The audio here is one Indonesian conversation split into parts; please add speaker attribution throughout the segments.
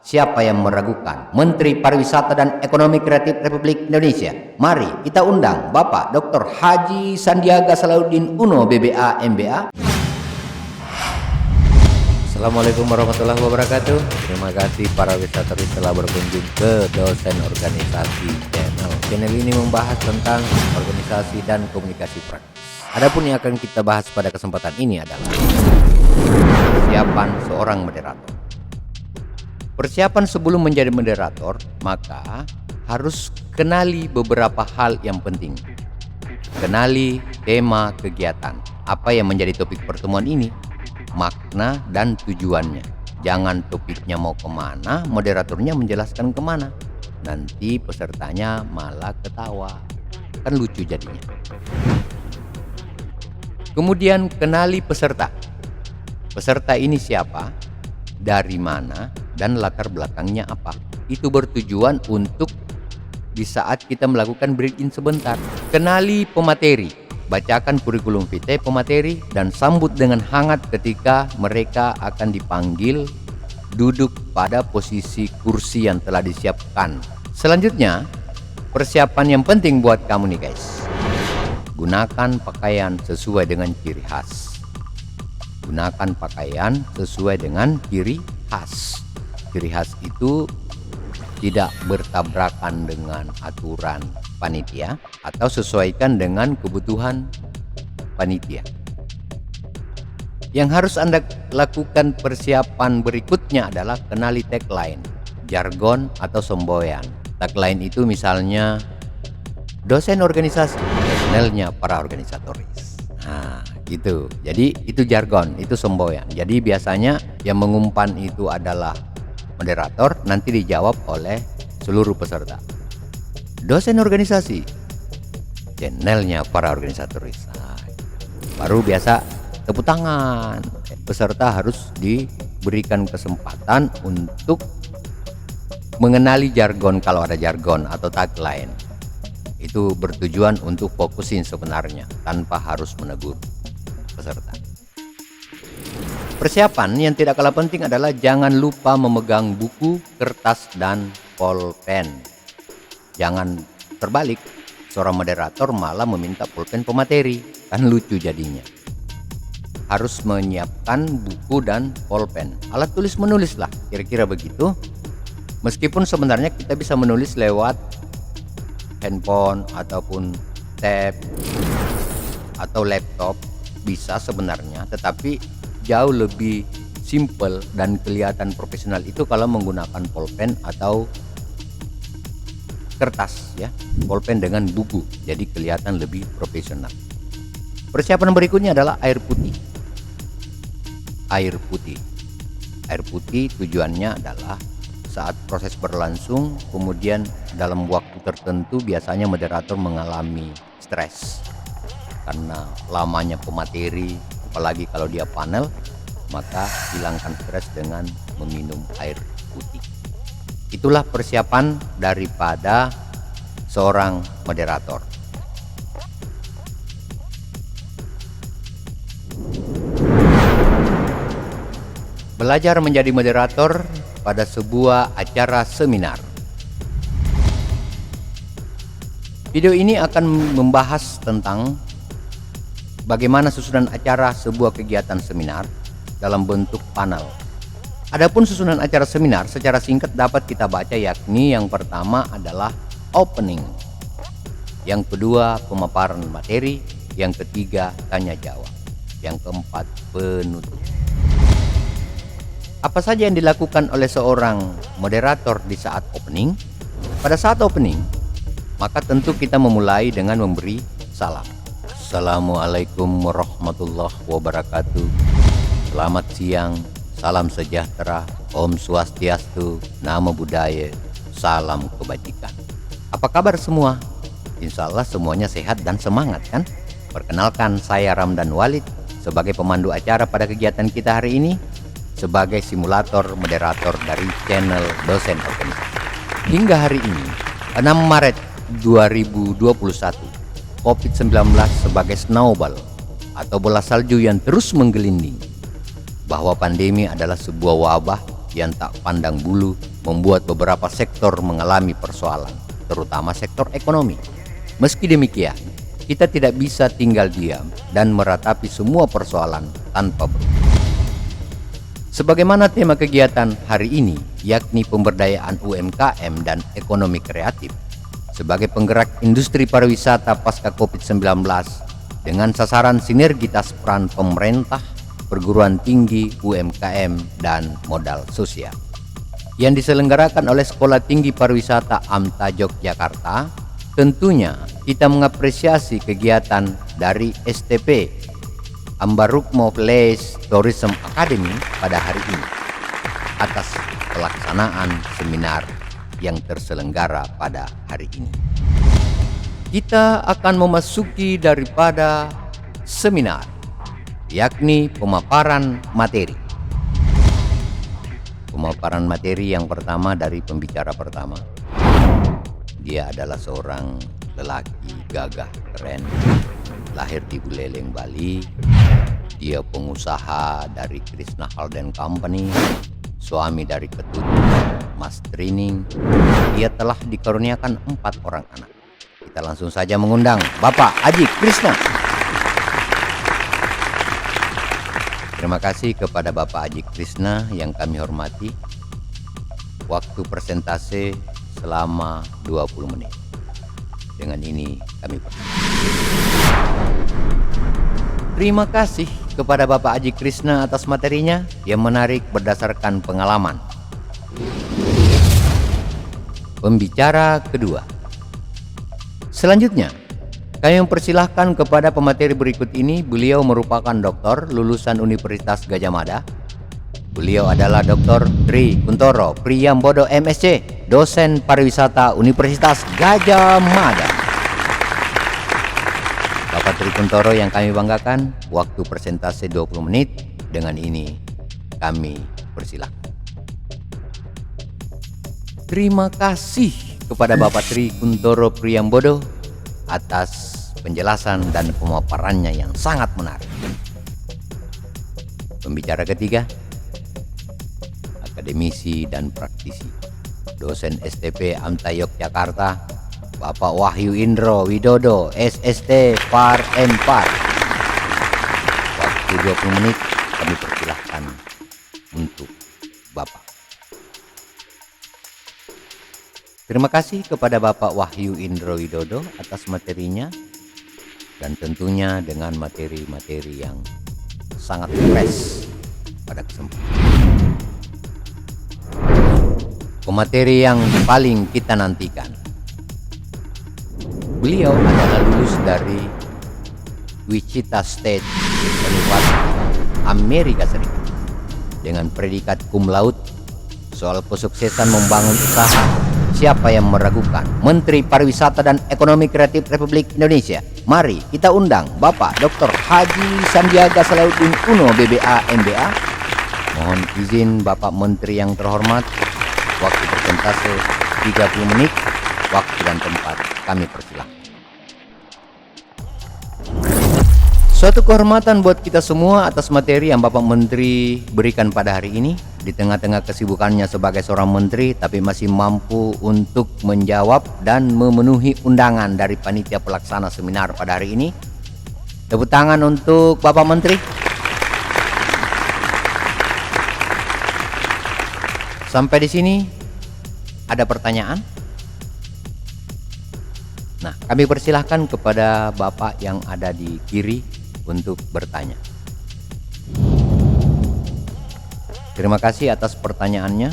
Speaker 1: Siapa yang meragukan? Menteri Pariwisata dan Ekonomi Kreatif Republik Indonesia. Mari kita undang Bapak Dr. Haji Sandiaga Salahuddin Uno, BBA, MBA. Assalamualaikum warahmatullahi wabarakatuh. Terima kasih para wisatawan telah berkunjung ke Dosen Organisasi Channel. Channel ini membahas tentang organisasi dan komunikasi praktis. Adapun yang akan kita bahas pada kesempatan ini adalah persiapan seorang moderator. Persiapan sebelum menjadi moderator, maka harus kenali beberapa hal yang penting. Kenali tema kegiatan, apa yang menjadi topik pertemuan ini, makna dan tujuannya. Jangan topiknya mau kemana, moderatornya menjelaskan kemana. Nanti pesertanya malah ketawa, kan lucu jadinya. Kemudian kenali peserta. Peserta ini siapa, dari mana, dan latar belakangnya apa. Itu bertujuan untuk di saat kita melakukan break-in sebentar. Kenali pemateri, bacakan kurikulum vitae pemateri, dan sambut dengan hangat ketika mereka akan dipanggil duduk pada posisi kursi yang telah disiapkan. Selanjutnya, persiapan yang penting buat kamu nih guys. Gunakan pakaian sesuai dengan ciri khas. Gunakan pakaian sesuai dengan ciri khas. Ciri khas itu tidak bertabrakan dengan aturan panitia atau sesuaikan dengan kebutuhan panitia. Yang harus Anda lakukan persiapan berikutnya adalah kenali tagline, jargon atau semboyan. Tagline itu misalnya dosen organisasi, channelnya para organisatoris. Nah, gitu. Jadi itu jargon, itu semboyan. Jadi biasanya yang mengumpan itu adalah moderator, nanti dijawab oleh seluruh peserta. Dosen organisasi, channelnya para organisatoris. Nah, baru biasa tepuk tangan. Peserta harus diberikan kesempatan untuk mengenali jargon kalau ada jargon atau tagline. Itu bertujuan untuk fokusin sebenarnya tanpa harus menegur peserta. Persiapan yang tidak kalah penting adalah jangan lupa memegang buku, kertas, dan pulpen. Jangan terbalik, seorang moderator malah meminta pulpen pemateri, kan lucu jadinya. Harus menyiapkan buku dan pulpen, alat tulis menulis lah, kira-kira begitu. Meskipun sebenarnya kita bisa menulis lewat handphone ataupun tab atau laptop, bisa sebenarnya, tetapi jauh lebih simple dan kelihatan profesional itu kalau menggunakan pulpen atau kertas ya, pulpen dengan buku, jadi kelihatan lebih profesional. Persiapan berikutnya adalah air putih. Air putih tujuannya adalah saat proses berlangsung, kemudian dalam waktu tertentu biasanya moderator mengalami stres karena lamanya pemateri, apalagi kalau dia panel, maka hilangkan stres dengan meminum air putih. Itulah persiapan daripada seorang moderator. Belajar menjadi moderator pada sebuah acara seminar. Video ini akan membahas tentang bagaimana susunan acara sebuah kegiatan seminar dalam bentuk panel. Adapun susunan acara seminar secara singkat dapat kita baca, yakni yang pertama adalah opening, yang kedua pemaparan materi, yang ketiga tanya jawab, yang keempat penutup. Apa saja yang dilakukan oleh seorang moderator di saat opening? Pada saat opening, maka tentu kita memulai dengan memberi salam. Assalamualaikum warahmatullahi wabarakatuh. Selamat siang, salam sejahtera, Om Swastiastu, Namo Buddhaya, salam kebajikan. Apa kabar semua? Insya Allah semuanya sehat dan semangat kan? Perkenalkan, saya Ramdan Walid sebagai pemandu acara pada kegiatan kita hari ini, sebagai simulator moderator dari channel Dosen Organisasi. Hingga hari ini, 6 Maret 2021, COVID-19 sebagai snowball atau bola salju yang terus menggelinding, bahwa pandemi adalah sebuah wabah yang tak pandang bulu membuat beberapa sektor mengalami persoalan, terutama sektor ekonomi. Meski demikian, kita tidak bisa tinggal diam dan meratapi semua persoalan tanpa berubah. Sebagaimana tema kegiatan hari ini, yakni pemberdayaan UMKM dan ekonomi kreatif sebagai penggerak industri pariwisata pasca COVID-19 dengan sasaran sinergitas peran pemerintah, perguruan tinggi, UMKM, dan modal sosial yang diselenggarakan oleh Sekolah Tinggi Pariwisata AMTA Yogyakarta. Tentunya kita mengapresiasi kegiatan dari STP Ambarukmo Place Tourism Academy pada hari ini atas pelaksanaan seminar yang terselenggara pada hari ini. Kita akan memasuki daripada seminar, yakni pemaparan materi. Pemaparan materi yang pertama dari pembicara pertama. Dia adalah seorang lelaki gagah keren, lahir di Buleleng, Bali. Dia pengusaha dari Krishna Halden Company, suami dari Ketut Mas Trining. Dia telah dikaruniakan 4 orang anak. Kita langsung saja mengundang Bapak Aji Krishna. Terima kasih kepada Bapak Aji Krishna yang kami hormati. Waktu presentasi selama 20 menit. Dengan ini kami persilakan. Terima kasih kepada Bapak Aji Krishna atas materinya yang menarik berdasarkan pengalaman. Pembicara kedua. Selanjutnya, kami mempersilahkan kepada pemateri berikut ini. Beliau merupakan doktor lulusan Universitas Gadjah Mada. Beliau adalah Dr. Tri Kuntoro Priyambodo MSc, dosen pariwisata Universitas Gadjah Mada. Bapak Tri Kuntoro yang kami banggakan, waktu presentasi 20 menit. Dengan ini kami persilahkan. Terima kasih kepada Bapak Tri Kuntoro Priyambodo atas penjelasan dan pemaparannya yang sangat menarik. Pembicara ketiga, akademisi dan praktisi, dosen STP AMTA Yogyakarta, Bapak Wahyu Indro Widodo, SST Par M4. Waktu 20 menit kami persilahkan untuk Bapak. Terima kasih kepada Bapak Wahyu Indro Widodo atas materinya, dan tentunya dengan materi-materi yang sangat fresh pada kesempatan. Pemateri yang paling kita nantikan. Beliau adalah lulus dari Wichita State University, Amerika Serikat, dengan predikat cum laude soal kesuksesan membangun usaha. Siapa yang meragukan? Menteri Pariwisata dan Ekonomi Kreatif Republik Indonesia. Mari kita undang Bapak Dr. Haji Sandiaga Salahuddin Uno, BBA, MBA. Mohon izin Bapak Menteri yang terhormat, waktu presentasi 30 menit, waktu dan tempat kami persilahkan. Suatu kehormatan buat kita semua atas materi yang Bapak Menteri berikan pada hari ini. Di tengah-tengah kesibukannya sebagai seorang menteri, tapi masih mampu untuk menjawab dan memenuhi undangan dari panitia pelaksana seminar pada hari ini. Tepuk tangan untuk Bapak Menteri. Sampai di sini ada pertanyaan? Nah, kami persilahkan kepada Bapak yang ada di kiri untuk bertanya. Terima kasih atas pertanyaannya.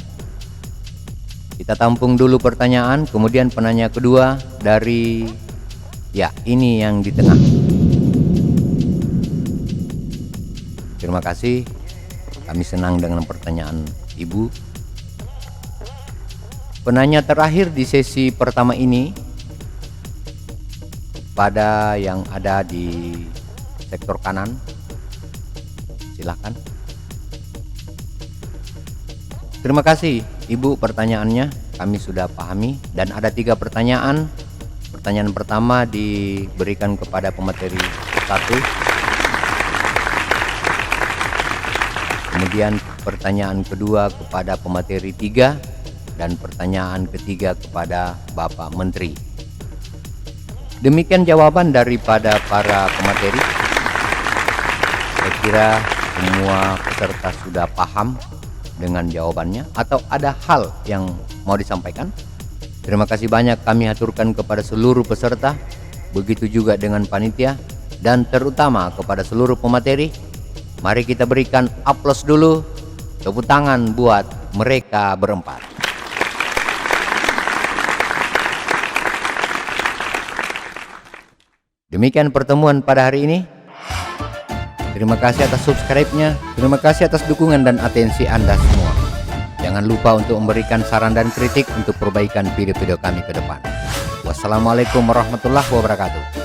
Speaker 1: Kita tampung dulu pertanyaan, kemudian penanya kedua dari, ya, ini yang di tengah. Terima kasih. Kami senang dengan pertanyaan Ibu. Penanya terakhir di sesi pertama ini pada yang ada di sektor kanan. Silakan. Terima kasih Ibu, pertanyaannya kami sudah pahami, dan ada 3 pertanyaan. Pertanyaan pertama diberikan kepada pemateri 1, Kemudian pertanyaan kedua kepada pemateri 3 dan pertanyaan ketiga kepada Bapak Menteri. Demikian jawaban daripada para pemateri. Saya kira semua peserta sudah paham dengan jawabannya atau ada hal yang mau disampaikan. Terima kasih banyak kami aturkan kepada seluruh peserta, begitu juga dengan panitia, dan terutama kepada seluruh pemateri. Mari kita berikan aplaus dulu, tepuk tangan buat mereka berempat. Demikian pertemuan pada hari ini. Terima kasih atas subscribe-nya, terima kasih atas dukungan dan atensi Anda semua. Jangan lupa untuk memberikan saran dan kritik untuk perbaikan video-video kami ke depan. Wassalamualaikum warahmatullahi wabarakatuh.